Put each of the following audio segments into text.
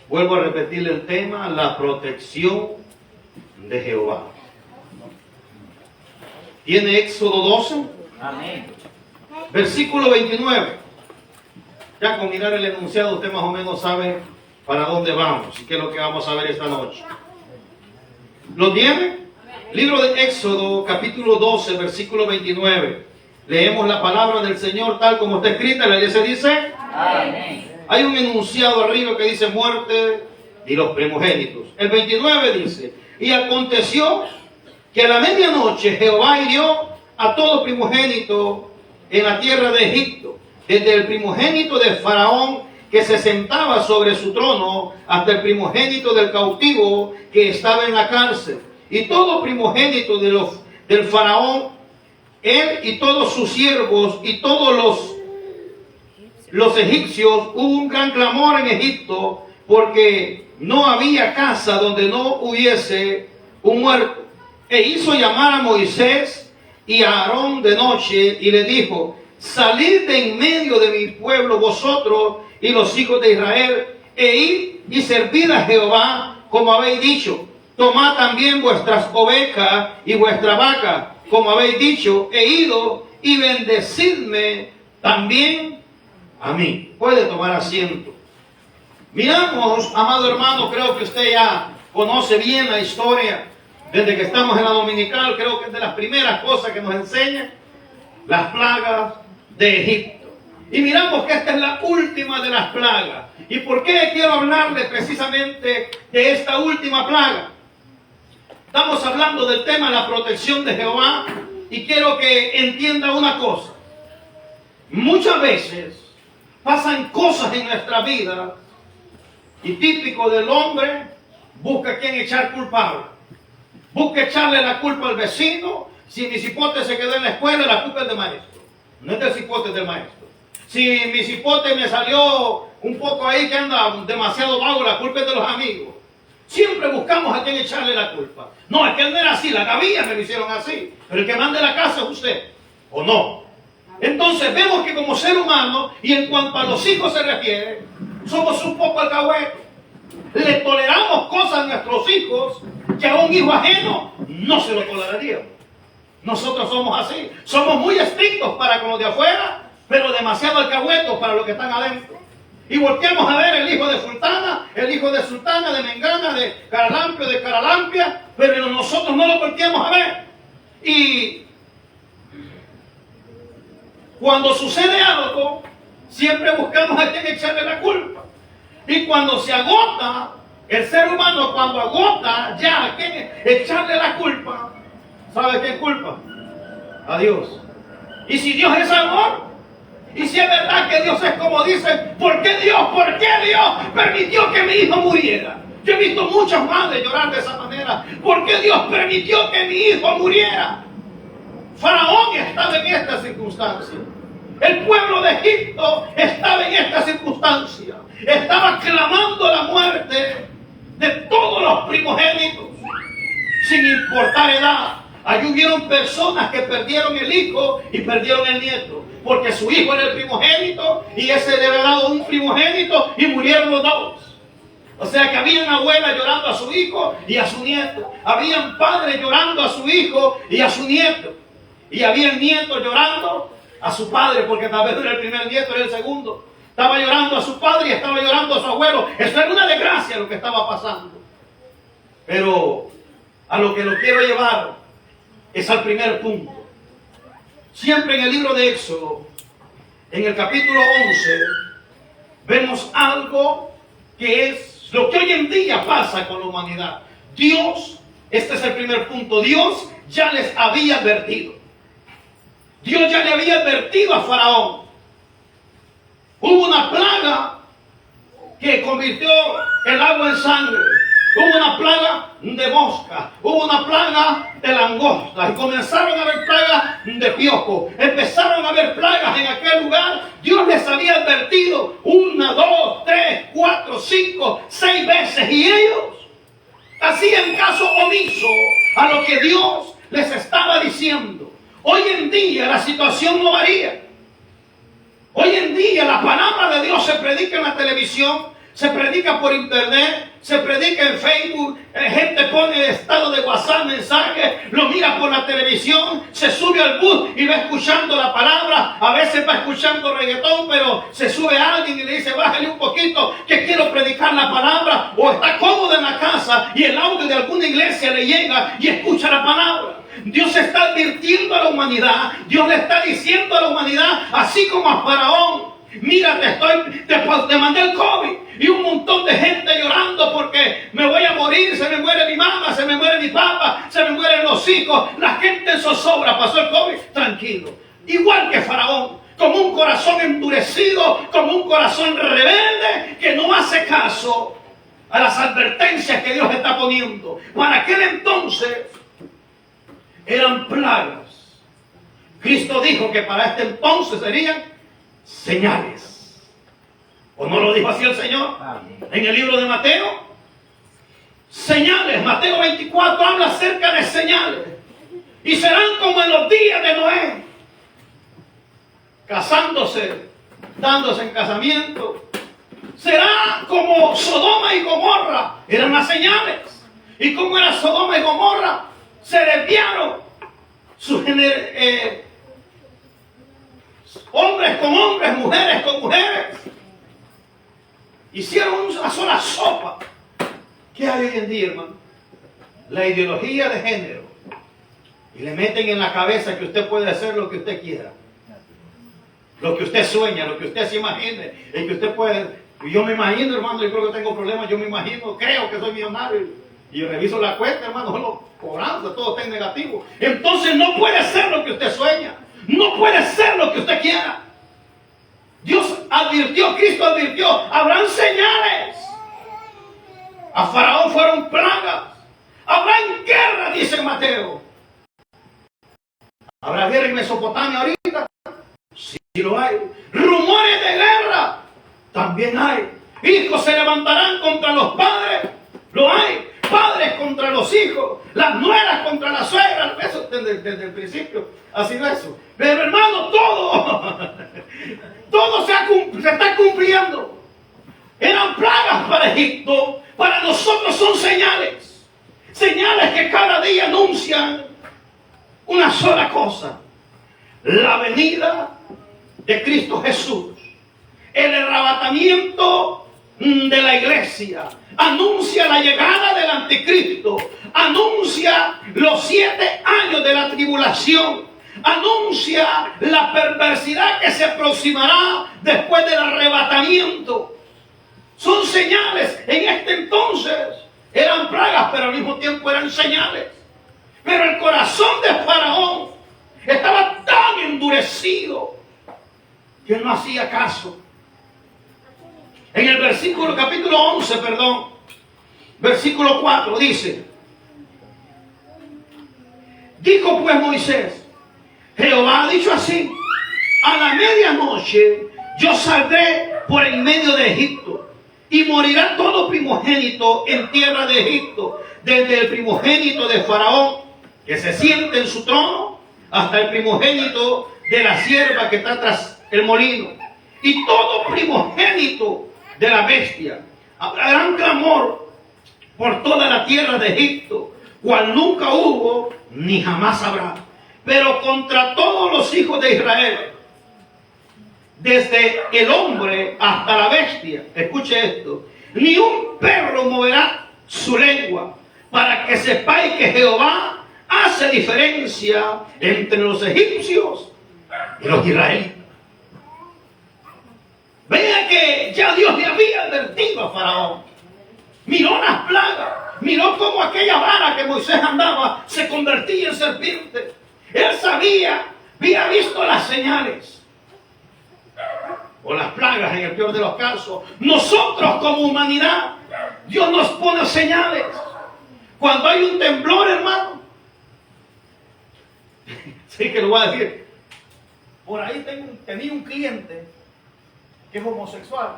Vuelvo a repetir el tema, la protección de Jehová. ¿Tiene Éxodo 12? Amén. Versículo 29. Ya con mirar el enunciado usted más o menos sabe para dónde vamos y qué es lo que vamos a ver esta noche. ¿Lo tiene? Libro de Éxodo, capítulo 12, versículo 29. Leemos la palabra del Señor tal como está escrita. La iglesia dice: Amén. hay un enunciado arriba que dice muerte y los primogénitos. El 29 dice: y aconteció que a la medianoche Jehová hirió a todo primogénito en la tierra de Egipto, desde el primogénito de Faraón que se sentaba sobre su trono, hasta el primogénito del cautivo que estaba en la cárcel. Y todo primogénito del Faraón, él y todos sus siervos y todos los egipcios, hubo un gran clamor en Egipto, porque no había casa donde no hubiese un muerto. E hizo llamar a Moisés y a Aarón de noche y le dijo: salid de en medio de mi pueblo vosotros y los hijos de Israel, e id y servid a Jehová como habéis dicho. Tomad también vuestras ovejas y vuestra vaca, como habéis dicho, e ido y bendecidme también a mí. Puede tomar asiento. Miramos, amado hermano, creo que usted ya conoce bien la historia. Desde que estamos en la dominical, creo que es de las primeras cosas que nos enseña las plagas de Egipto. Y miramos que esta es la última de las plagas. ¿Y por qué quiero hablarle precisamente de esta última plaga? Estamos hablando del tema de la protección de Jehová y quiero que entienda una cosa. Muchas veces pasan cosas en nuestra vida y típico del hombre, busca a quien echar culpable. Busca echarle la culpa al vecino. Si mi cipote se quedó en la escuela, la culpa es del maestro. No es del cipote, es del maestro. Si mi cipote me salió un poco ahí que anda demasiado vago, la culpa es de los amigos. Siempre buscamos a quien echarle la culpa. No, es que él no era así, la gavilla me lo hicieron así. Pero el que manda la casa es usted, ¿o no? Entonces vemos que como ser humano, y en cuanto a los hijos se refiere, somos un poco alcahuetes. Le toleramos cosas a nuestros hijos que a un hijo ajeno no se lo toleraríamos. Nosotros somos así. Somos muy estrictos para con los de afuera, pero demasiado alcahuetos para los que están adentro. Y volteamos a ver el hijo de Sultana, el hijo de Sultana, de Mengana, de Caralampio, de Caralampia, pero nosotros no lo volteamos a ver. Y cuando sucede algo, siempre buscamos a quien echarle la culpa. Y cuando se agota, el ser humano cuando agota ya a quien echarle la culpa, ¿sabe qué culpa? A Dios. Y si Dios es amor, y si es verdad que Dios es como dice, ¿por qué Dios permitió que mi hijo muriera? Yo he visto muchas madres llorar de esa manera. ¿Por qué Dios permitió que mi hijo muriera? Faraón estaba en esta circunstancia. El pueblo de Egipto estaba en esta circunstancia. Estaba clamando la muerte de todos los primogénitos, sin importar edad. Allí hubieron personas que perdieron el hijo y perdieron el nieto, porque su hijo era el primogénito y ese le había dado un primogénito y murieron los dos. O sea que habían abuelas llorando a su hijo y a su nieto. Habían padres llorando a su hijo y a su nieto. Y habían nietos llorando a su padre, porque tal vez no era el primer nieto, era el segundo. Estaba llorando a su padre y estaba llorando a su abuelo. Eso era una desgracia lo que estaba pasando. Pero a lo que lo quiero llevar es al primer punto. Siempre en el libro de Éxodo, en el capítulo 11, vemos algo que es lo que hoy en día pasa con la humanidad. Dios, este es el primer punto, Dios ya les había advertido. Dios ya le había advertido a Faraón. Hubo una plaga que convirtió el agua en sangre. Hubo una plaga de mosca, hubo una plaga de langosta, y comenzaron a haber plagas de piojo. Empezaron a haber plagas en aquel lugar. Dios les había advertido 1, 2, 3, 4, 5, 6 veces, y ellos hacían caso omiso a lo que Dios les estaba diciendo. Hoy en día la situación no varía. Hoy en día la palabra de Dios se predica en la televisión, se predica por internet, se predica en Facebook, gente pone estado de WhatsApp, mensajes, lo mira por la televisión, se sube al bus y va escuchando la palabra, a veces va escuchando reggaetón, pero se sube alguien y le dice, bájale un poquito que quiero predicar la palabra, o está cómodo en la casa y el audio de alguna iglesia le llega y escucha la palabra. Dios está advirtiendo a la humanidad, Dios le está diciendo a la humanidad, así como a Faraón, mira, te mandé el COVID y un montón de gente llorando porque me voy a morir, se me muere mi mamá, se me muere mi papá, se me mueren los hijos, la gente en zozobra, pasó el COVID, tranquilo. Igual que Faraón, con un corazón endurecido, con un corazón rebelde que no hace caso a las advertencias que Dios está poniendo. Para aquel entonces eran plagas. Cristo dijo que para este entonces serían señales. ¿O no lo dijo así el Señor? En el libro de Mateo, señales. Mateo 24 habla acerca de señales. Y serán como en los días de Noé, casándose, dándose en casamiento. Será como Sodoma y Gomorra, eran las señales. ¿Y como era Sodoma y Gomorra? Se desviaron hombres con hombres, mujeres con mujeres. Hicieron una sola sopa. ¿Qué hay hoy en día, hermano? La ideología de género. Y le meten en la cabeza que usted puede hacer lo que usted quiera. Lo que usted sueña, lo que usted se imagine. El que usted puede. Yo me imagino, hermano, yo creo que tengo problemas. Yo me imagino, creo que soy millonario. Y yo reviso la cuenta, hermano, solo cobrando, todo está en negativo. Entonces no puede ser lo que usted sueña. No puede ser lo que usted quiera. Dios advirtió, Cristo advirtió, habrán señales. A Faraón fueron plagas. Habrán guerra, dice Mateo. ¿Habrá guerra en Mesopotamia ahorita? Sí lo hay. Rumores de guerra, también hay. Hijos se levantarán contra los padres, lo hay. Padres contra los hijos, las nueras contra las suegras. Eso desde el principio ha sido eso. Pero hermano, todo se está cumpliendo. Eran plagas para Egipto, para nosotros son señales. Señales que cada día anuncian una sola cosa: la venida de Cristo Jesús, el arrebatamiento de la iglesia, anuncia la llegada del anticristo, anuncia los 7 años de la tribulación, anuncia la perversidad que se aproximará después del arrebatamiento. Son señales. En este entonces eran plagas, pero al mismo tiempo eran señales. Pero el corazón de Faraón estaba tan endurecido que no hacía caso. En el capítulo 11, versículo 4 dice: dijo pues Moisés, Jehová ha dicho así, a la medianoche yo saldré por en medio de Egipto, y morirá todo primogénito en tierra de Egipto, desde el primogénito de Faraón, que se siente en su trono, hasta el primogénito de la sierva que está tras el molino, y todo primogénito de la bestia. Habrá gran clamor por toda la tierra de Egipto, cual nunca hubo ni jamás habrá. Pero contra todos los hijos de Israel, desde el hombre hasta la bestia, escuche esto, ni un perro moverá su lengua, para que sepáis que Jehová hace diferencia entre los egipcios y los israelitas. Vea que ya Dios le había advertido a Faraón. Miró las plagas, miró cómo aquella vara que Moisés andaba se convertía en serpiente. Él sabía, había visto las señales o las plagas en el peor de los casos. Nosotros como humanidad, Dios nos pone señales. Cuando hay un temblor, hermano, sí que lo voy a decir. Por ahí tenía un cliente que es homosexual.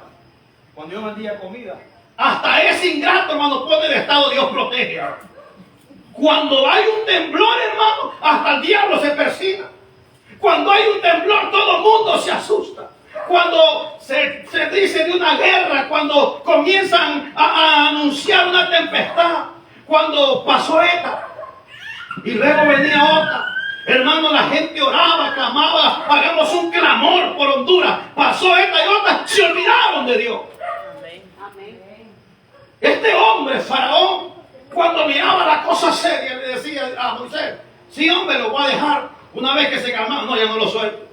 Cuando yo vendía comida, hasta ese ingrato, hermano, pone el estado, Dios protege. Cuando hay un temblor, hermano, hasta el diablo se persina. Cuando hay un temblor, todo el mundo se asusta. Cuando se dice de una guerra, cuando comienzan a anunciar una tempestad, cuando pasó esta y luego venía otra. Hermano, la gente oraba, clamaba, hagamos un clamor por Honduras. Pasó esta y otra, se olvidaron de Dios. Este hombre, Faraón, cuando miraba la cosa seria, le decía a Moisés, sí, hombre, lo voy a dejar. Una vez que se calmaba, no, ya no lo suelto.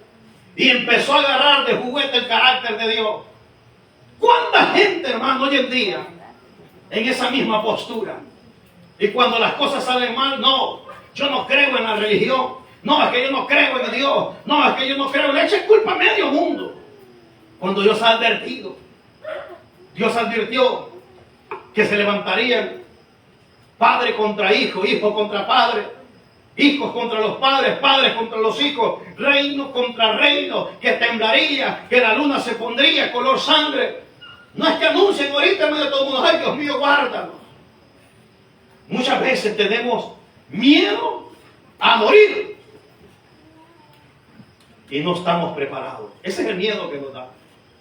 Y empezó a agarrar de juguete el carácter de Dios. ¿Cuánta gente, hermano, hoy en día, en esa misma postura? Y cuando las cosas salen mal, no, yo no creo en la religión. No, es que yo no creo en Dios. No, es que yo no creo. Le echen culpa a medio mundo. Cuando Dios ha advertido. Dios advirtió que se levantarían padre contra hijo, hijo contra padre, hijos contra los padres, padres contra los hijos, reino contra reino, que temblaría, que la luna se pondría color sangre. No es que anuncien ahorita en medio de todo el mundo, ay Dios mío, guárdanos. Muchas veces tenemos miedo a morir y no estamos preparados. Ese es el miedo que nos da.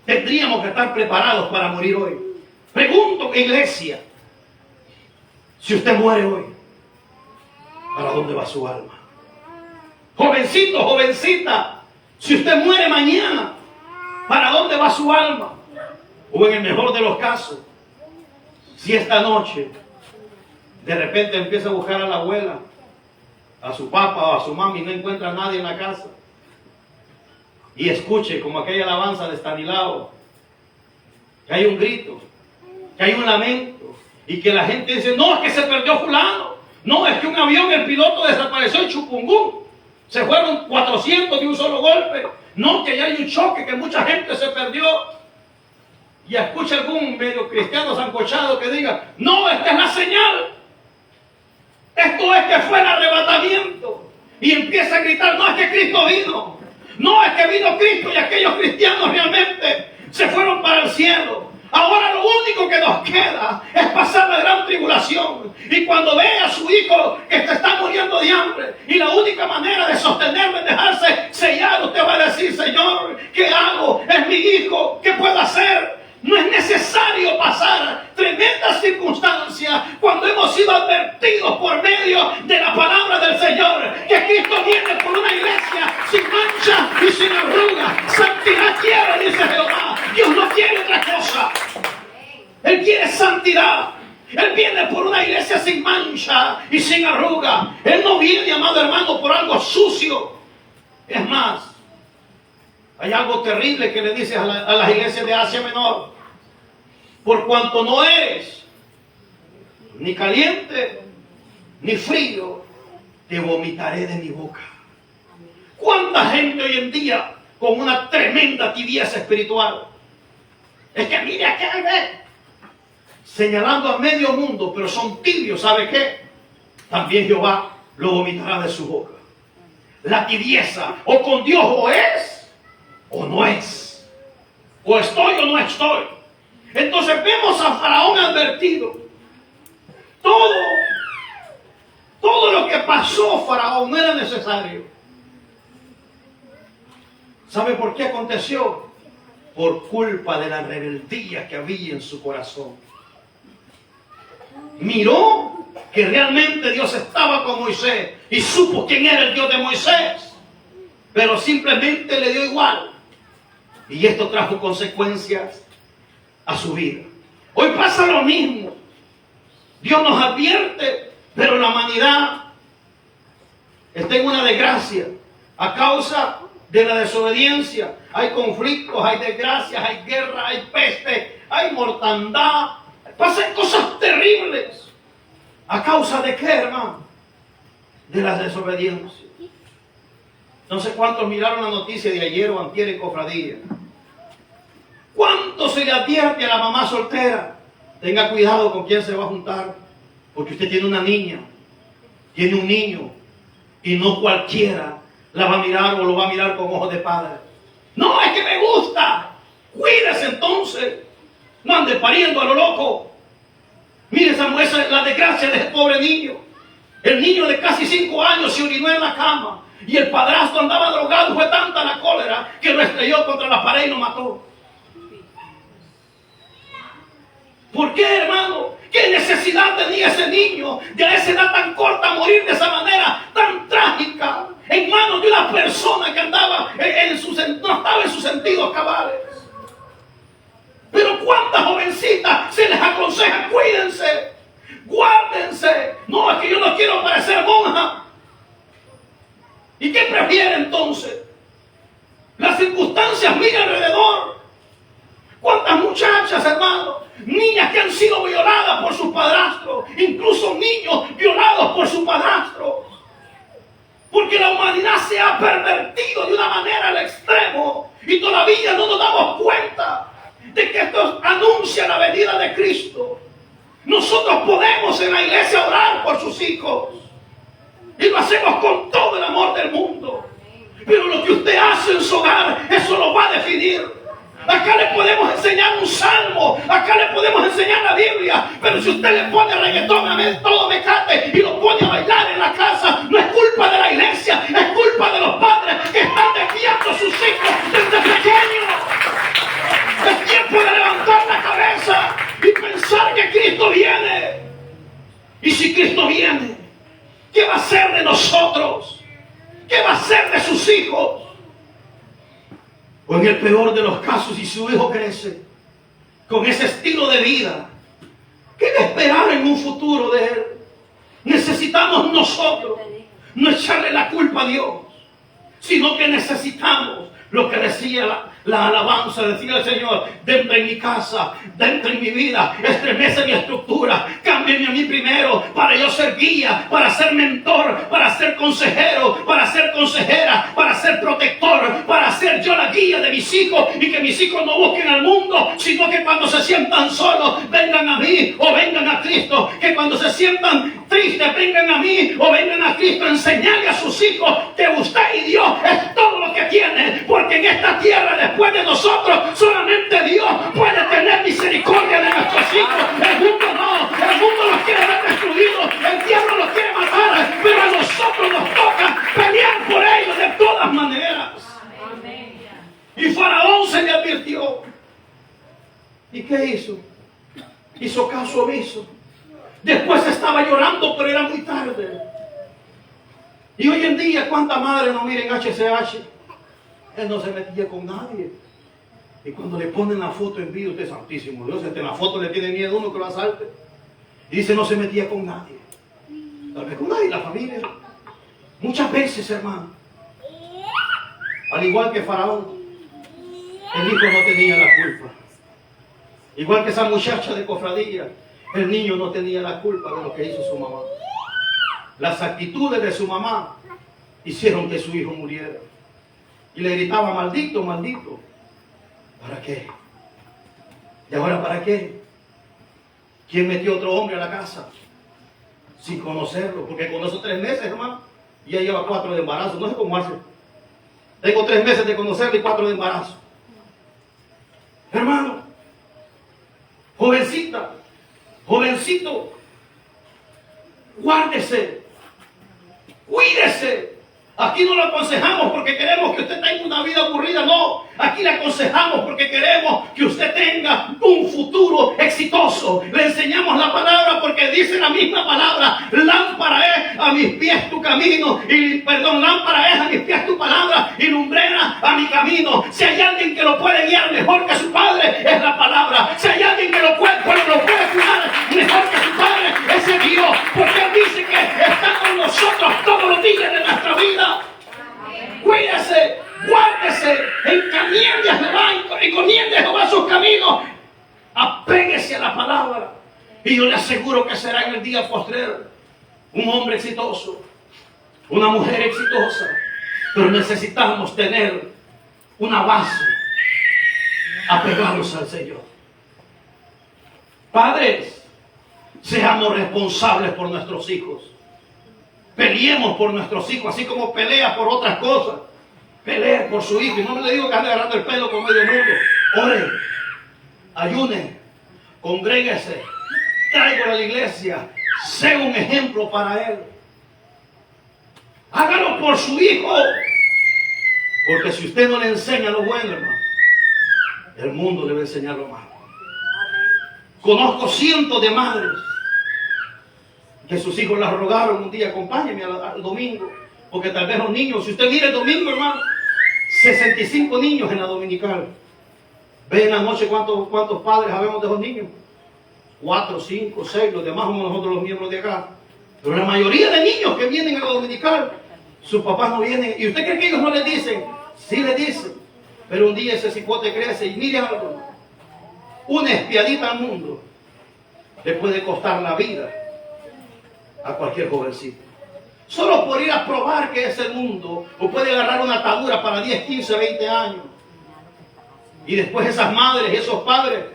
Tendríamos que estar preparados para morir hoy. Pregunto, iglesia, si usted muere hoy, ¿para dónde va su alma? Jovencito, jovencita, si usted muere mañana, ¿para dónde va su alma? O en el mejor de los casos, si esta noche de repente empieza a buscar a la abuela, a su papá o a su mami y no encuentra a nadie en la casa, y escuche como aquella alabanza de Estanislao, que hay un grito, que hay un lamento, y que la gente dice, no, es que se perdió fulano, no, es que un avión, el piloto desapareció en Chupungún, se fueron 400 de un solo golpe, no, que ya hay un choque, que mucha gente se perdió. Y escucha algún medio cristiano sancochado que diga, no, esta es la señal, esto es que fue el arrebatamiento, y empieza a gritar, no, es que Cristo vino, no, es que vino Cristo y aquellos cristianos realmente se fueron para el cielo. Ahora lo único que nos queda es pasar la gran tribulación. Y cuando ve a su hijo que se está muriendo de hambre, y la única manera de sostenerlo es dejarse sellar, usted va a decir, Señor, ¿qué hago? Es mi hijo, ¿qué puedo hacer? No es necesario pasar tremendas circunstancias cuando hemos sido advertidos por medio de la palabra del Señor que Cristo viene por una iglesia sin mancha y sin arruga. Santidad quiere, dice Jehová. Dios no quiere otra cosa. Él quiere santidad. Él viene por una iglesia sin mancha y sin arruga. Él no viene, amado hermano, por algo sucio. Es más, hay algo terrible que le dice a las iglesias de Asia Menor. Por cuanto no eres ni caliente ni frío, te vomitaré de mi boca. ¿Cuánta gente hoy en día con una tremenda tibieza espiritual? Es que mire acá, señalando a medio mundo, pero son tibios, ¿sabe qué? También Jehová lo vomitará de su boca. La tibieza, o con Dios o es, o no es. O estoy o no estoy. Entonces vemos a Faraón advertido. Todo lo que pasó Faraón no era necesario. ¿Sabe por qué aconteció? Por culpa de la rebeldía que había en su corazón. Miró que realmente Dios estaba con Moisés y supo quién era el Dios de Moisés, pero simplemente le dio igual. Y esto trajo consecuencias a su vida. Hoy pasa lo mismo. Dios nos advierte, pero la humanidad está en una desgracia a causa de la desobediencia. Hay conflictos, hay desgracias, hay guerra, hay peste, hay mortandad. Pasan cosas terribles. ¿A causa de qué, hermano? De la desobediencia. No sé cuántos miraron la noticia de ayer o antier en Cofradía. ¿Cuánto se le advierte a la mamá soltera? Tenga cuidado con quién se va a juntar, porque usted tiene una niña, tiene un niño, y no cualquiera la va a mirar o lo va a mirar con ojos de padre. No, es que me gusta. Cuídese entonces. No ande pariendo a lo loco. Mire esa muestra, la desgracia de ese pobre niño. El niño de casi 5 años se orinó en la cama y el padrastro andaba drogado. Fue tanta la cólera que lo estrelló contra la pared y lo mató. ¿Por qué, hermano? ¿Qué necesidad tenía ese niño de a esa edad tan corta morir de esa manera tan trágica en manos de una persona que andaba no estaba en sus sentidos cabales? Pero cuántas jovencitas se les aconseja: cuídense, guárdense. No, es que yo no quiero parecer monja. ¿Y qué prefiere entonces? Las circunstancias miran alrededor. ¿Cuántas muchachas, hermano? Niñas que han sido violadas por sus padrastros, incluso niños violados por sus padrastros. Porque la humanidad se ha pervertido de una manera al extremo y todavía no nos damos cuenta de que esto anuncia la venida de Cristo. Nosotros podemos en la iglesia orar por sus hijos y lo hacemos con todo el amor del mundo, pero lo que usted hace en su hogar, eso lo va a definir. Acá le podemos enseñar un salmo, acá le podemos enseñar la Biblia, pero si usted le pone reggaetón a todo mecate y lo pone a bailar en la casa, no es culpa de la iglesia, es culpa de los padres que están desviando a sus hijos desde pequeños. Es tiempo de levantar la cabeza y pensar que Cristo viene. Y si Cristo viene, ¿qué va a hacer de nosotros? ¿Qué va a hacer de sus hijos? O en el peor de los casos, si su hijo crece con ese estilo de vida, ¿qué va a esperar en un futuro de él? Necesitamos nosotros no echarle la culpa a Dios, sino que necesitamos lo que decía la alabanza, decía el Señor: dentro en mi casa, dentro en mi vida, estremece mi estructura, cámbiame a mí primero, para yo ser guía, para ser mentor, para ser consejero, para ser consejera, para ser protector, para ser yo la guía de mis hijos, y que mis hijos no busquen al mundo, sino que cuando se sientan solos, vengan a mí o vengan a Cristo, que cuando se sientan tristes, vengan a mí o vengan a Cristo. Enseñarle a sus hijos que usted y Dios es todo lo que tiene, porque en esta tierra, después de nosotros, solamente Dios puede tener misericordia de nuestros hijos. El mundo no, el mundo los quiere ver destruidos, el diablo los quiere matar, pero a nosotros nos toca pelear por ellos de todas maneras. Y Faraón se le advirtió. ¿Y qué hizo? Hizo caso omiso. Después estaba llorando, pero era muy tarde. Y hoy en día, ¿cuántas madres no miren HCH? Él no se metía con nadie. Y cuando le ponen la foto en vivo, usted, santísimo Dios, en la foto le tiene miedo uno que lo asalte. Y dice: no se metía con nadie. Tal vez con nadie, la familia. Muchas veces, hermano, al igual que Faraón, el hijo no tenía la culpa. Igual que esa muchacha de cofradía, el niño no tenía la culpa de lo que hizo su mamá. Las actitudes de su mamá hicieron que su hijo muriera. Y le gritaba: maldito, maldito. ¿Para qué? ¿Y ahora para qué? ¿Quién metió otro hombre a la casa? Sin conocerlo, porque con esos 3 meses, hermano, ya lleva 4 de embarazo. No sé cómo hace. Tengo 3 meses de conocerlo y 4 de embarazo. Hermano, jovencita, jovencito, guárdese, cuídese. Aquí no lo aconsejamos porque queremos que usted tenga una vida aburrida, no. Aquí le aconsejamos porque queremos que usted tenga un futuro exitoso. Le enseñamos la palabra porque dice la misma palabra: lámpara es a mis pies tu camino, lámpara es a mis pies tu palabra y lumbrera a mi camino. Si hay alguien que lo puede guiar mejor que su padre, es la palabra. Si hay alguien que lo puede cuidar mejor que su padre, ese Dios, porque Él dice que está con nosotros todos los días de nuestra vida. Cuídese, guárdese, encomiende a Jehová sus caminos, apéguese a la palabra, y yo le aseguro que será en el día postrero un hombre exitoso, una mujer exitosa. Pero necesitamos tener una base, apegados al Señor. Padres, seamos responsables por nuestros hijos. Peleemos por nuestros hijos, así como pelea por otras cosas. Pelea por su hijo. Y no le digo que ande agarrando el pelo con medio mundo. Ore, ayune, congréguese, tráigalo a la iglesia, sea un ejemplo para él. Hágalo por su hijo. Porque si usted no le enseña lo bueno, hermano, el mundo le va a enseñar lo malo. Conozco cientos de madres que sus hijos las rogaron un día: acompáñenme al domingo. Porque tal vez los niños, si usted mira el domingo, hermano, 65 niños en la dominical. ¿Ve en la noche cuántos padres sabemos de esos niños? 4, 5, 6, los demás somos nosotros los miembros de acá. Pero la mayoría de niños que vienen a la dominical, sus papás no vienen. ¿Y usted cree que ellos no les dicen? Sí les dicen. Pero un día ese cipote crece y mire algo. Una espiadita al mundo le puede costar la vida a cualquier jovencito. Solo por ir a probar qué es el mundo, o puede agarrar una atadura para 10, 15, 20 años. Y después esas madres y esos padres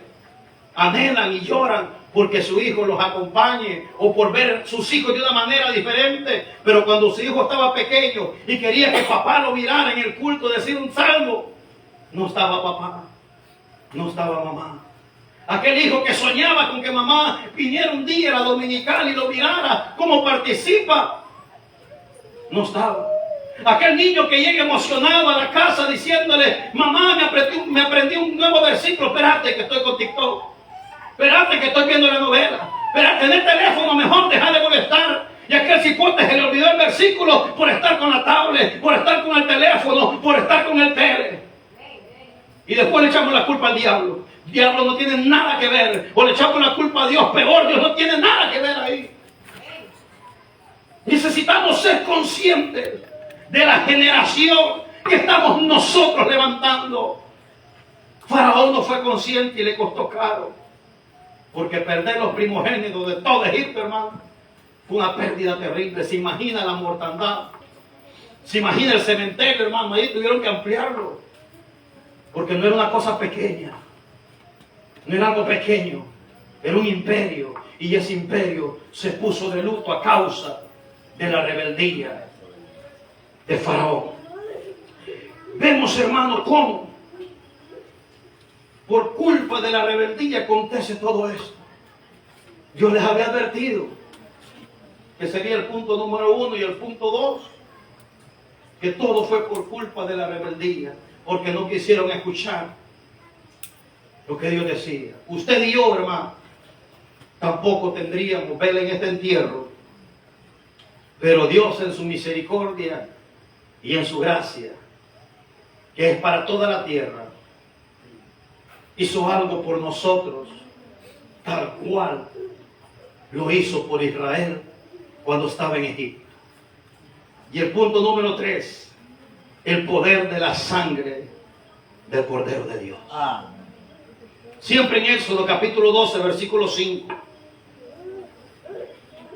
anhelan y lloran porque su hijo los acompañe, o por ver sus hijos de una manera diferente. Pero cuando su hijo estaba pequeño y quería que papá lo mirara en el culto decir un salmo, no estaba papá, no estaba mamá. Aquel hijo que soñaba con que mamá viniera un día a la dominical y lo mirara cómo participa, no estaba. Aquel niño que llega emocionado a la casa diciéndole: mamá, me aprendí un nuevo versículo. Espérate que estoy con TikTok. Espérate que estoy viendo la novela. Espérate, en el teléfono mejor deja de molestar. Y aquel cipote se le olvidó el versículo por estar con la tablet, por estar con el teléfono, por estar con el tele. Y después le echamos la culpa al diablo. El diablo no tiene nada que ver. O le echamos la culpa a Dios. Peor, Dios no tiene nada que ver ahí. Necesitamos ser conscientes de la generación que estamos nosotros levantando. Faraón no fue consciente y le costó caro. Porque perder los primogénitos de todo Egipto, hermano, fue una pérdida terrible. Se imagina la mortandad. Se imagina el cementerio, hermano. Ahí tuvieron que ampliarlo. Porque no era una cosa pequeña. No era algo pequeño. Era un imperio. Y ese imperio se puso de luto a causa de la rebeldía de Faraón. Vemos, hermano, cómo por culpa de la rebeldía acontece todo esto. Yo les había advertido que sería el punto número 1 y el punto 2, que todo fue por culpa de la rebeldía, porque no quisieron escuchar lo que Dios decía. Usted y yo, hermano, tampoco tendríamos vela en este entierro, pero Dios en su misericordia y en su gracia, que es para toda la tierra, hizo algo por nosotros, tal cual lo hizo por Israel cuando estaba en Egipto. Y el punto número 3, el poder de la sangre del Cordero de Dios. Siempre en Éxodo capítulo 12, versículo 5.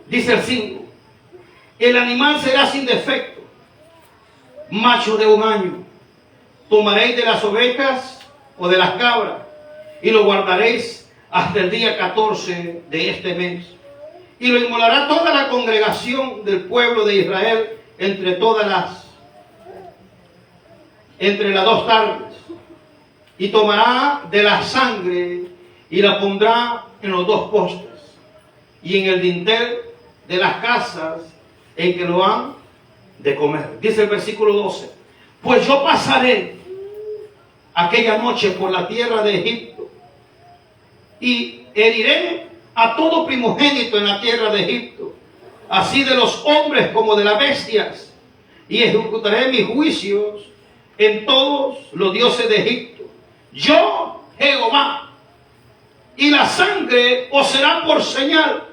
Dice el 5: el animal será sin defecto, macho de 1 año. Tomaréis de las ovejas o de las cabras y lo guardaréis hasta el día 14 de este mes. Y lo inmolará toda la congregación del pueblo de Israel entre las 2 tardes. Y tomará de la sangre y la pondrá en los 2 postes y en el dintel de las casas en que lo han de comer. Dice el versículo 12: pues yo pasaré aquella noche por la tierra de Egipto y heriré a todo primogénito en la tierra de Egipto, así de los hombres como de las bestias, y ejecutaré mis juicios en todos los dioses de Egipto. Yo, Jehová, y la sangre os será por señal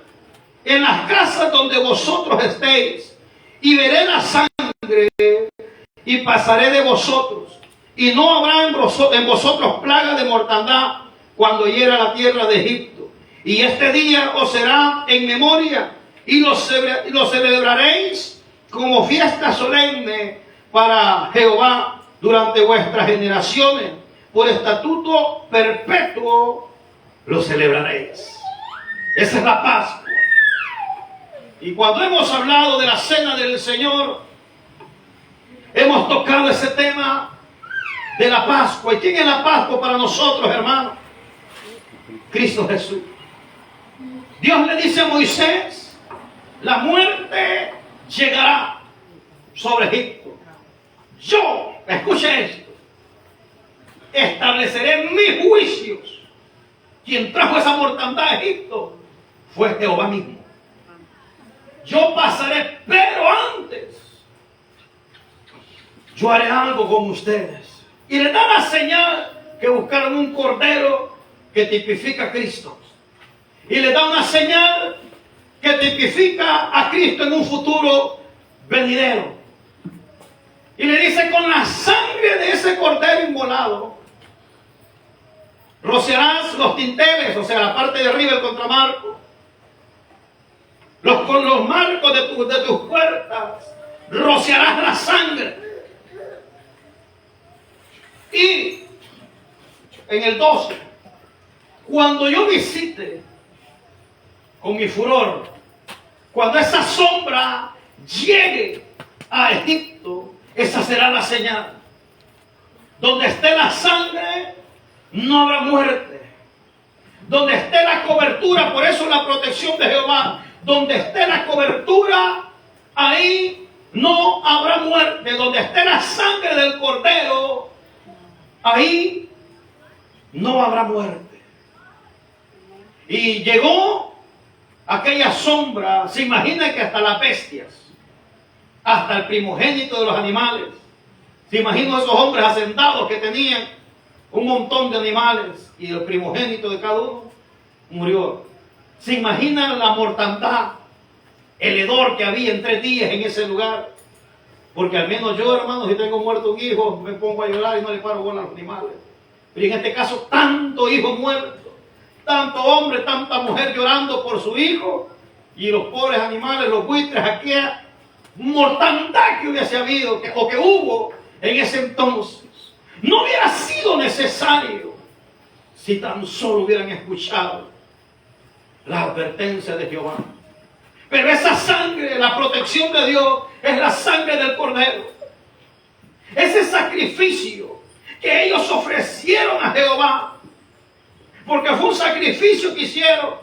en las casas donde vosotros estéis, y veré la sangre y pasaré de vosotros, y no habrá en vosotros plaga de mortandad cuando hiera la tierra de Egipto. Y este día os será en memoria, y lo celebraréis como fiesta solemne para Jehová durante vuestras generaciones. Por estatuto perpetuo lo celebraréis. Esa es la Pascua. Y cuando hemos hablado de la cena del Señor, hemos tocado ese tema de la Pascua. ¿Y quién es la Pascua para nosotros, hermanos? Cristo Jesús. Dios le dice a Moisés: la muerte llegará sobre Egipto. Yo, escuche esto, estableceré mis juicios. Quien trajo esa mortandad a Egipto fue Jehová mismo. Yo pasaré, pero antes yo haré algo con ustedes. Y les da la señal que buscaron un cordero que tipifica a Cristo. Y le da una señal que tipifica a Cristo en un futuro venidero. Y le dice: con la sangre de ese cordero inmolado rociarás los tinteles, o sea, la parte de arriba del contramarco, con los marcos de tus puertas, rociarás la sangre. Y en el 12, cuando yo visite con mi furor, cuando esa sombra llegue a Egipto, esa será la señal. Donde esté la sangre, no habrá muerte. Donde esté la cobertura, por eso la protección de Jehová, donde esté la cobertura, ahí no habrá muerte. Donde esté la sangre del cordero, ahí no habrá muerte. Y llegó aquella sombra. Se imagina que hasta las bestias, hasta el primogénito de los animales, se imagina esos hombres hacendados que tenían un montón de animales y el primogénito de cada uno murió. Se imagina la mortandad, el hedor que había en 3 días en ese lugar. Porque al menos yo, hermano, si tengo muerto un hijo, me pongo a llorar y no le paro bola a los animales. Pero en este caso, tanto hijo muerto, tanto hombre, tanta mujer llorando por su hijo, y los pobres animales, los buitres, aquella mortandad que hubiese habido, o que hubo en ese entonces, no hubiera sido necesario si tan solo hubieran escuchado la advertencia de Jehová. Pero esa sangre, la protección de Dios, es la sangre del cordero. Ese sacrificio que ellos ofrecieron a Jehová, porque fue un sacrificio que hicieron,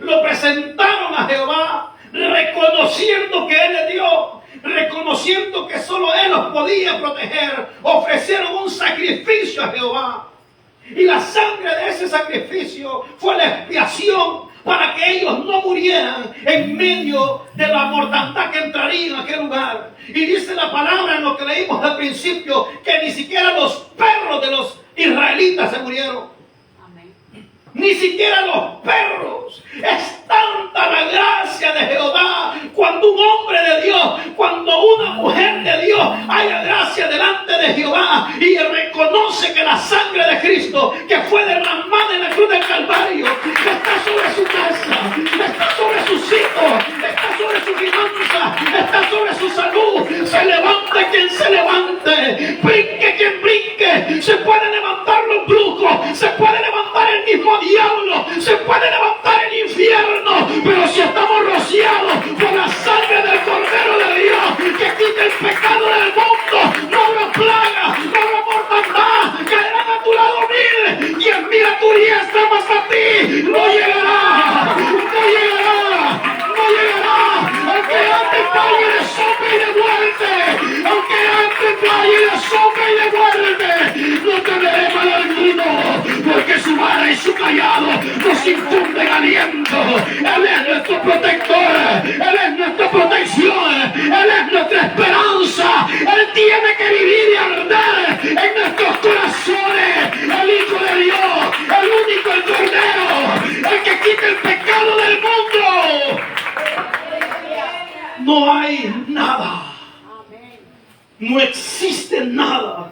lo presentaron a Jehová, reconociendo que Él es Dios, reconociendo que solo Él los podía proteger. Ofrecieron un sacrificio a Jehová, y la sangre de ese sacrificio fue la expiación para que ellos no murieran en medio de la mortandad que entraría en aquel lugar. Y dice la palabra en lo que leímos al principio, que ni siquiera los perros de los israelitas se murieron. Amén. Ni siquiera los perros. Es tanta la gracia de Jehová cuando un hombre de Dios, cuando una mujer de Dios haya gracia delante de Jehová y reconoce que la sangre de Cristo que fue derramada en la cruz del Calvario está sobre su casa, está sobre sus hijos, está sobre su finanza, está sobre su salud. Se levante quien se levante, brinque quien brinque, se puede levantar los brujos, se puede levantar el mismo diablo, se puede levantar el infierno, pero si estamos rociados por la sangre del Cordero de Dios que quita el pecado del mundo, no habrá plaga, no habrá mortandad, caerán a tu lado 1000, 10.000 a tu diestra, mas a ti no llegará, no llegará, no llegará. Aunque antes valle de sombra y de muerte, aunque antes valle de sombra y de muerte, no temeré mal alguno, porque su vara y su callado nos infunden aliento. Él es nuestro protector, Él es nuestra protección, Él es nuestra esperanza. Él tiene que vivir y arder en nuestros corazones. El Hijo de Dios, el único, el Cordero, el que quita el pecado del mundo. No hay nada, no existe nada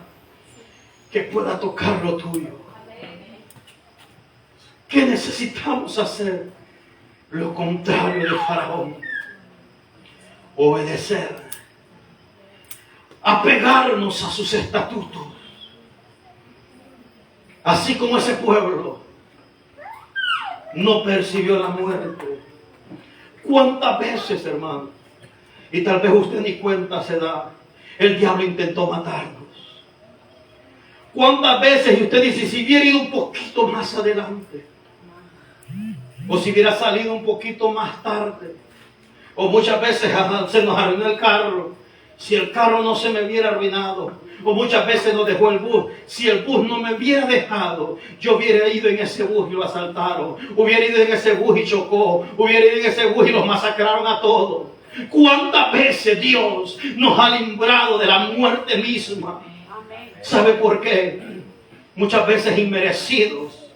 que pueda tocar lo tuyo. ¿Qué necesitamos hacer? Lo contrario de Faraón. Obedecer. Apegarnos a sus estatutos. Así como ese pueblo no percibió la muerte. ¿Cuántas veces, hermano? Y tal vez usted ni cuenta se da. El diablo intentó matarnos. ¿Cuántas veces? Y usted dice, si hubiera ido un poquito más adelante, o si hubiera salido un poquito más tarde, o muchas veces se nos arruinó el carro, Si el carro no se me hubiera arruinado, o muchas veces nos dejó el bus, si el bus no me hubiera dejado, yo hubiera ido en ese bus y lo asaltaron, hubiera ido en ese bus y chocó, hubiera ido en ese bus y los masacraron a todos. ¿Cuántas veces Dios nos ha librado de la muerte misma? ¿Sabe por qué? Muchas veces inmerecidos,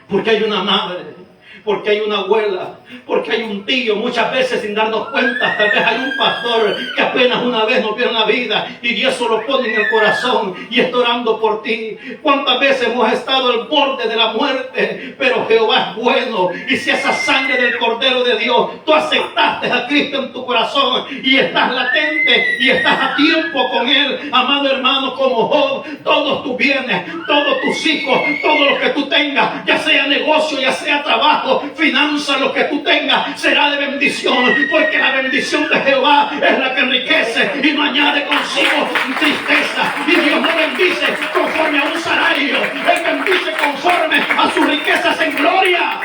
porque hay una madre, porque hay una abuela, porque hay un tío, muchas veces sin darnos cuenta, tal vez hay un pastor que apenas una vez nos vio en la vida y Dios se lo pone en el corazón y está orando por ti. ¿Cuántas veces hemos estado al borde de la muerte? Pero Jehová es bueno, y si esa sangre del Cordero de Dios, tú aceptaste a Cristo en tu corazón y estás latente y estás a tiempo con Él, amado hermano, como Job, todos tus bienes, todos tus hijos, todo lo que tú tengas, ya sea negocio, ya sea trabajo, finanzas, lo que tú tengas será de bendición, porque la bendición de Jehová es la que enriquece y no añade consigo tristeza. Y Dios no bendice conforme a un salario, Él bendice conforme a sus riquezas en gloria.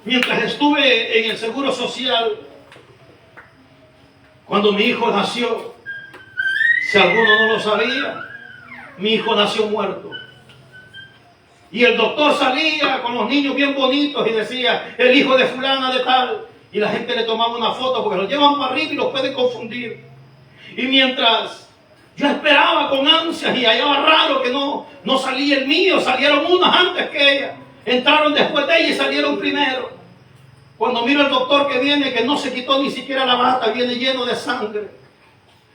Mientras estuve en el Seguro Social, cuando mi hijo nació, si alguno no lo sabía, mi hijo nació muerto. Y el doctor salía con los niños bien bonitos y decía, el hijo de fulana de tal. Y la gente le tomaba una foto porque los llevan para arriba y los pueden confundir. Y mientras yo esperaba con ansias y hallaba raro que no salía el mío, salieron unos antes que ella. Entraron después de ella y salieron primero. Cuando miro al doctor que viene, que no se quitó ni siquiera la bata, viene lleno de sangre.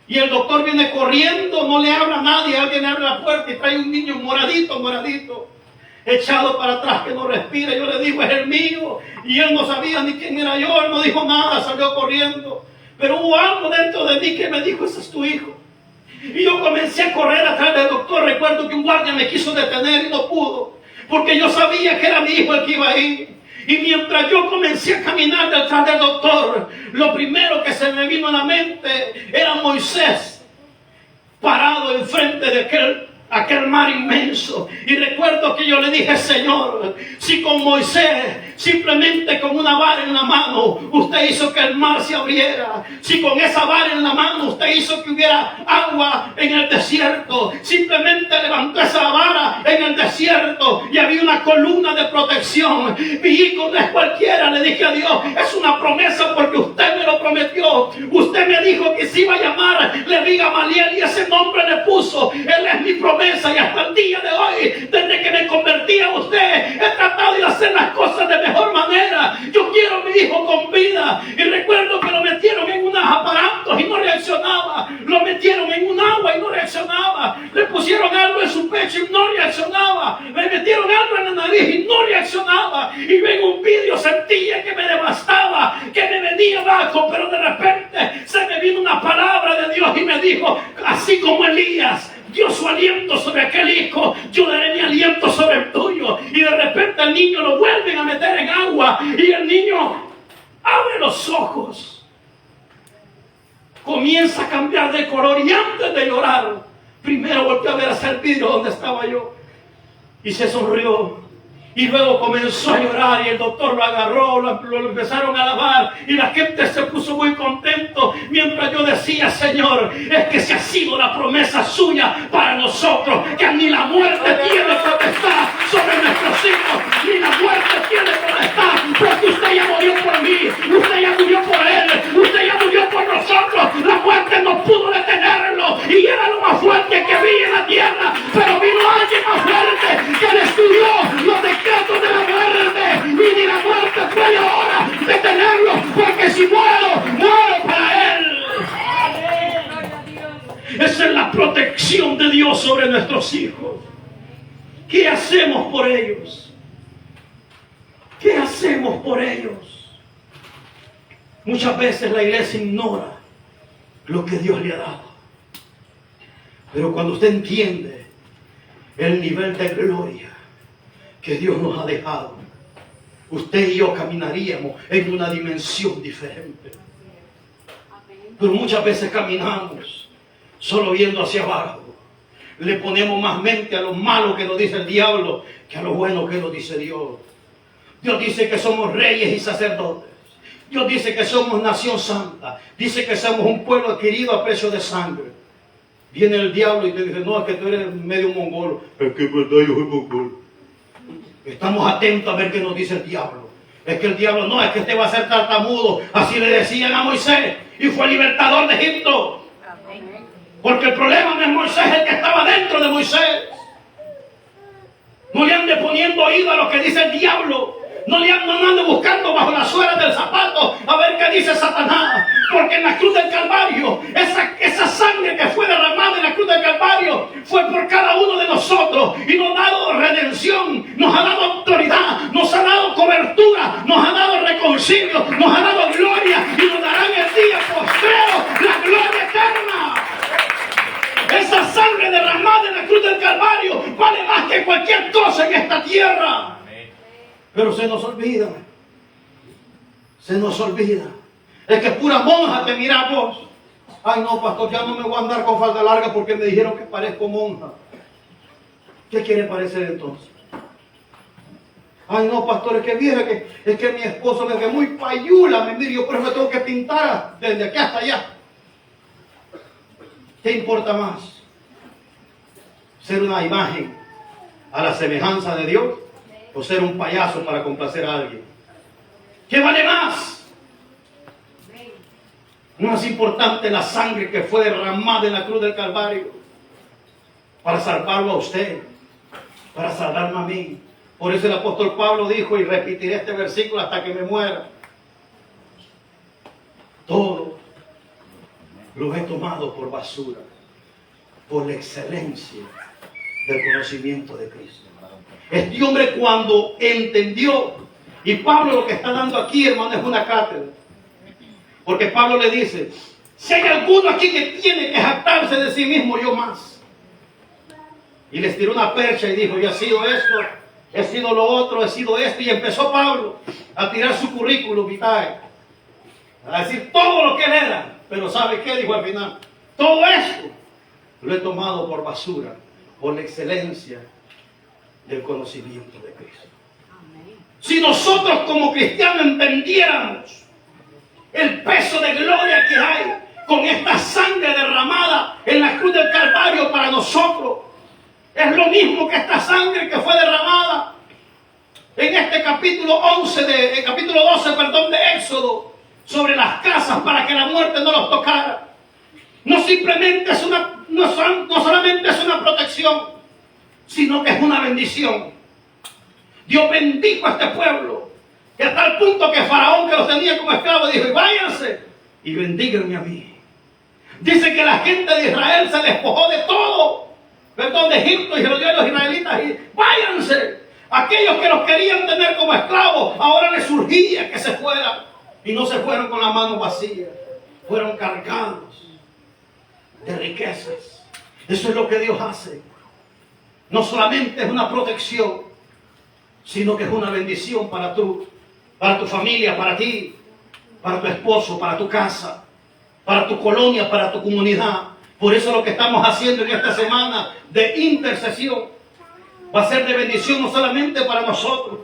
Y el doctor viene corriendo, no le habla a nadie, alguien abre la puerta y trae un niño moradito, echado para atrás que no respira. Yo le digo, es el mío. Y él no sabía ni quién era yo, él no dijo nada, salió corriendo. Pero hubo algo dentro de mí que me dijo, ese es tu hijo. Y yo comencé a correr atrás del doctor. Recuerdo que un guardia me quiso detener y no pudo, porque yo sabía que era mi hijo el que iba a ir. Y mientras yo comencé a caminar detrás del doctor, lo primero que se me vino a la mente era Moisés parado enfrente de aquel mar inmenso. Y recuerdo que yo le dije, Señor, si con Moisés, simplemente con una vara en la mano, usted hizo que el mar se abriera, si con esa vara en la mano usted hizo que hubiera agua en el desierto, simplemente levantó esa vara en el desierto y había una columna de protección, mi hijo no es cualquiera. Le dije a Dios, es una promesa porque usted me lo prometió. Usted me dijo que se iba a llamar Leví Gamaliel y ese nombre le puso. Él es mi promesa. Y hasta el día de hoy, desde que me convertí a usted, he tratado de hacer las cosas de mejor manera. Yo quiero a mi hijo con vida. Y recuerdo que lo metieron en unos aparatos y no reaccionaba. Lo metieron en un agua y no reaccionaba. Le pusieron algo en su pecho y no reaccionaba. Le metieron algo en la nariz y no reaccionaba. Y yo en un vidrio sentía que me devastaba, que me venía abajo. Pero de repente se me vino una palabra de Dios y me dijo, así como Elías dio su aliento sobre aquel hijo, yo daré mi aliento sobre el tuyo. Y de repente al niño lo vuelven a meter en agua y el niño abre los ojos, comienza a cambiar de color y antes de llorar, primero volteó a ver hacia el vidrio donde estaba yo y se sonrió. Y luego comenzó a llorar y el doctor lo agarró, lo empezaron a lavar y la gente se puso muy contento mientras yo decía, Señor, es que se ha sido la promesa suya para nosotros, que ni la muerte tiene potestad sobre nuestros hijos, ni la muerte tiene potestad, porque usted ya murió por mí, usted ya murió por él, usted ya murió por nosotros. La muerte no pudo detenerlo y era lo más fuerte que vi en la tierra, pero vino alguien más fuerte que destruyó los decretos de la muerte, y ni la muerte puede ahora detenerlo, porque si muero para él. Esa es la protección de Dios sobre nuestros hijos. ¿Qué hacemos por ellos? ¿Qué hacemos por ellos? Muchas veces la iglesia ignora lo que Dios le ha dado. Pero cuando usted entiende el nivel de gloria que Dios nos ha dejado, usted y yo caminaríamos en una dimensión diferente. Pero muchas veces caminamos solo viendo hacia abajo. Le ponemos más mente a lo malo que nos dice el diablo que a lo bueno que nos dice Dios. Dios dice que somos reyes y sacerdotes. Dios dice que somos nación santa. Dice que somos un pueblo adquirido a precio de sangre. Viene el diablo y te dice, no, es que tú eres medio mongolo. Es que es verdad, yo soy mongolo. Estamos atentos a ver qué nos dice el diablo. Es que el diablo no, es que este va a ser tartamudo. Así le decían a Moisés. Y fue libertador de Egipto. Porque el problema no es Moisés, el que estaba dentro de Moisés. No le ande poniendo oído a lo que dice el diablo. No ande buscando bajo la suela del zapato a ver qué dice Satanás. Porque en la cruz del Calvario, esa sangre que fue derramada en la cruz del Calvario fue por cada uno de nosotros. Y nos ha dado redención, nos ha dado autoridad, nos ha dado cobertura, nos ha dado reconcilio, nos ha dado gloria y nos dará en el día postrero la gloria eterna. Esa sangre derramada en la cruz del Calvario vale más que cualquier cosa en esta tierra. Pero se nos olvida. Se nos olvida. Es que pura monja te mira vos. Ay no, pastor, ya no me voy a andar con falda larga porque me dijeron que parezco monja. ¿Qué quiere parecer entonces? Ay no, pastor, es que viera es que mi esposo me ve muy payula, me mira, yo por eso me tengo que pintar desde aquí hasta allá. ¿Qué importa más? ¿Ser una imagen a la semejanza de Dios o ser un payaso para complacer a alguien? ¿Qué vale más? No es importante la sangre que fue derramada en la cruz del Calvario para salvarlo a usted, para salvarme a mí. Por eso el apóstol Pablo dijo, y repetiré este versículo hasta que me muera: todo lo he tomado por basura, por la excelencia del conocimiento de Cristo. Este hombre, cuando entendió, y Pablo lo que está dando aquí, hermano, es una cátedra. Porque Pablo le dice, si hay alguno aquí que tiene que jactarse de sí mismo, yo más. Y les tiró una percha y dijo, yo he sido esto, he sido lo otro, he sido esto. Y empezó Pablo a tirar su currículum vitae, a decir todo lo que él era. Pero ¿sabe qué dijo al final? Todo esto lo he tomado por basura, por la excelencia del conocimiento de Cristo. Si nosotros como cristianos entendiéramos el peso de gloria que hay con esta sangre derramada en la cruz del Calvario para nosotros, es lo mismo que esta sangre que fue derramada en este capítulo 12 de Éxodo, sobre las casas para que la muerte no los tocara. No simplemente no solamente es una protección, sino que es una bendición. Dios bendijo a este pueblo, que a tal punto que Faraón, que los tenía como esclavos, dijo, váyanse y bendíganme a mí. Dice que la gente de Israel se despojó de todo, de Egipto, y se lo dio a los israelitas, y váyanse. Aquellos que los querían tener como esclavos, ahora les surgía que se fueran. Y no se fueron con las manos vacías, fueron cargados de riquezas. Eso es lo que Dios hace. No solamente es una protección, sino que es una bendición para tu familia, para ti, para tu esposo, para tu casa, para tu colonia, para tu comunidad. Por eso lo que estamos haciendo en esta semana de intercesión va a ser de bendición no solamente para nosotros,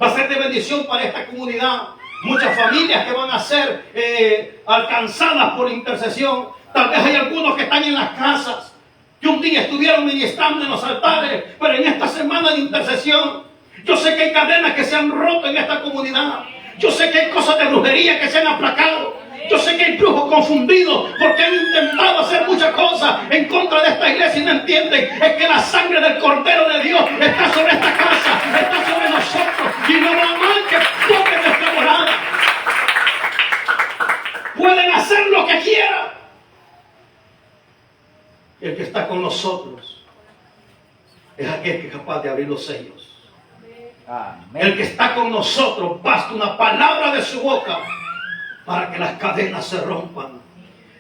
va a ser de bendición para esta comunidad. Muchas familias que van a ser alcanzadas por intercesión. Tal vez hay algunos que están en las casas, que un día estuvieron ministrando en los altares, pero en esta semana de intercesión, yo sé que hay cadenas que se han roto en esta comunidad. Yo sé que hay cosas de brujería que se han aplacado. Yo sé que hay brujos confundidos porque han intentado hacer muchas cosas en contra de esta iglesia y no entienden. Es que la sangre del Cordero de Dios está sobre esta casa, está sobre nosotros, y no va mal que toquen nuestra morada. Pueden hacer lo que quieran. El que está con nosotros es aquel que es capaz de abrir los sellos. Amén. El que está con nosotros, basta una palabra de su boca para que las cadenas se rompan.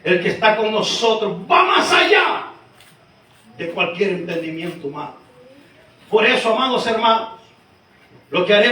El que está con nosotros va más allá de cualquier entendimiento humano. Por eso, amados hermanos, lo que haremos